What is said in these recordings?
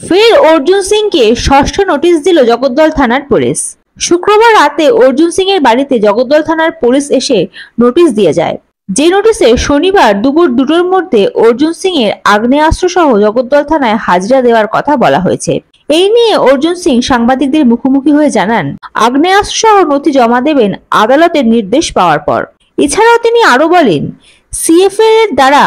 ফের অর্জুন সিংকে ষষ্ঠ নোটিশ দিল জগদ্দল থানার পুলিশ। শুক্রবার রাতে অর্জুন সিং এর বাড়িতে জগদ্দল থানার পুলিশ এসে নোটিশ দিয়ে যায়। যে নোটিশে শনিবার দুপুর 2টোর মধ্যে অর্জুন সিং এর আগ্নেয়াস্ত্র সহ জগদ্দল থানায় হাজিরা দেওয়ার কথা বলা হয়েছে। এই নিয়ে অর্জুন সিং সাংবাদিকদের মুখোমুখি হয়ে জানান, আগ্নেয়াস্ত্র সহ নথি জমা দেবেন আদালতের নির্দেশ পাওয়ার পর। এছাড়াও তিনি আরো বলেন, সিএফএ এর দ্বারা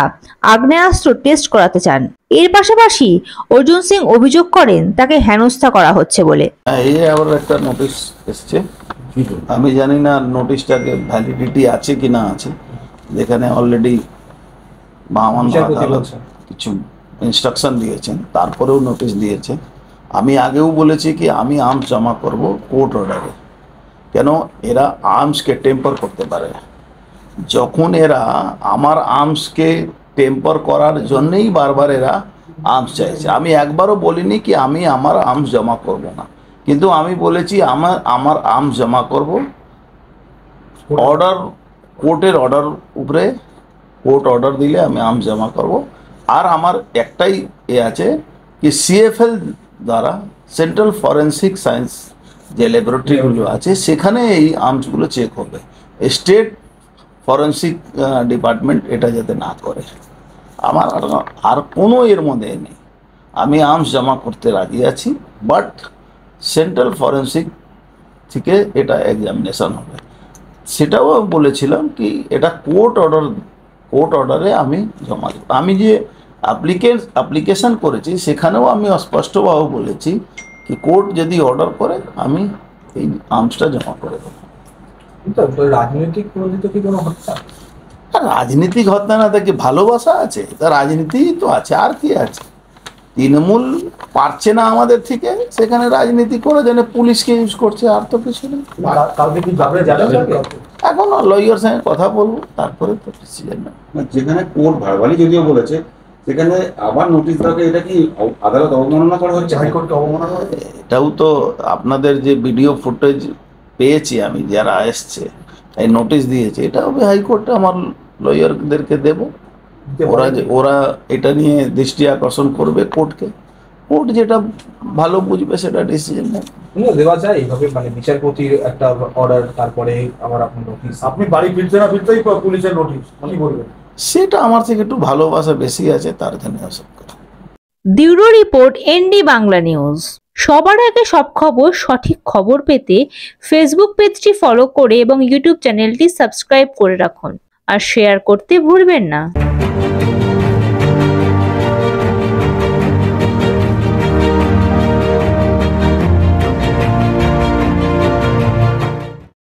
আগ্নেয়াস্ত্র টেস্ট করাতে চান। এর পাশাপাশি অর্জুন সিং অভিযোগ করেন তাকে হেনস্থা করা হচ্ছে বলে। এই আবার একটা নোটিশ এসছে, আমি জানি না নোটিশটাকে ভ্যালিডিটি আছে কি না আছে, যেখানে অলরেডি মহামান্য আদালত কিছু ইনস্ট্রাকশন দিয়েছেন, তারপরেও নোটিশ দিয়েছে। আমি আগেও বলেছি কি আমি আর্মস জমা করব কোর্ট অর্ডারে, কেন এরা আর্মসকে টেম্পার করতে পারে। যখন এরা আমার আর্মসকে টেম্পার করার জন্যই বারবার এরা আর্মস চাইছে। আমি একবারও বলিনি কি আমি আমার আর্মস জমা করব না, কিন্তু আমি বলেছি আমার আর্মস জমা করব অর্ডার, কোর্টের অর্ডার উপরে, কোর্ট অর্ডার দিলে আমি আর্মস জমা করব। আর আমার একটাই আছে কি সিএফএল দ্বারা সেন্ট্রাল ফরেন্সিক সায়েন্স যে ল্যাবরেটরিগুলো আছে সেখানে এই আর্মসগুলো চেক হবে, স্টেট ফরেন্সিক ডিপার্টমেন্ট এটা যাতে না করে। আমার আর কোনো এর মধ্যে নেই, আমি আর্মস জমা করতে রাজি আছি, বাট সেন্ট্রাল ফরেন্সিক থেকে এটা এক্সামিনেশন হবে। সেটাও বলেছিলাম কি এটা কোর্ট অর্ডারে আমি জমা দেব। আমি যে অ্যাপ্লিকেশন করেছি সেখানেও আমি স্পষ্টভাবে বলেছি কি কোর্ট যদি অর্ডার করে আমি এই আর্মসটা জমা করে দেবো। রাজনৈতিক প্রণোদিত কি কোনো হত্যা? রাজনীতিক হত্যা না থাকে ভালোবাসা আছে, তা রাজনীতি তো আছে, আর কি আছে। তৃণমূল পারছে না আমাদের থেকে, সেখানে রাজনীতি করে জন্য পুলিশকে ইউজ করছে, আর তো কিছু নেই। এখন লয়ার সঙ্গে কথা বলবো, তারপরে তো ডিসিশন নেব। যেখানে কোর্ট ভার্বালি যদিও বলেছে সেখানে আবার নোটিশ দেওয়া, এটা কি আদালত অবমাননা করা হচ্ছে, হাইকোর্টকে অবমাননা করা হচ্ছে? এটাও তো আপনাদের যে ভিডিও ফুটেজ পেয়েছি আমি, যারা এসছে এই নোটিশ দিয়েছে, এটাও হাইকোর্টে আমার লয়ারদেরকে দেব। ওরা এটা নিয়ে দৃষ্টি আকর্ষণ করবে কোর্টকে, কোর্ট যেটা ভালো বুঝবে সেটা ডিসিশন নেবে। দেওয়া যায় এইভাবে, মানে বিচারপতির একটা অর্ডার তারপরে আবার আপনার নোটিশ, আপনি বাড়ি ফিরতে না ফিরতেই পুলিশের নোটিশ, কি বলবেন? সেটা আমার থেকে একটু ভালোবাসা বেশি আছে, তার জন্য এসব কথা। Bureau report, ND Bangla news. সবার আগে সব খবর, সঠিক খবর পেতে ফেসবুক পেজটি ফলো করে এবং ইউটিউব চ্যানেলটি সাবস্ক্রাইব করে রাখুন আর শেয়ার করতে ভুলবেন না।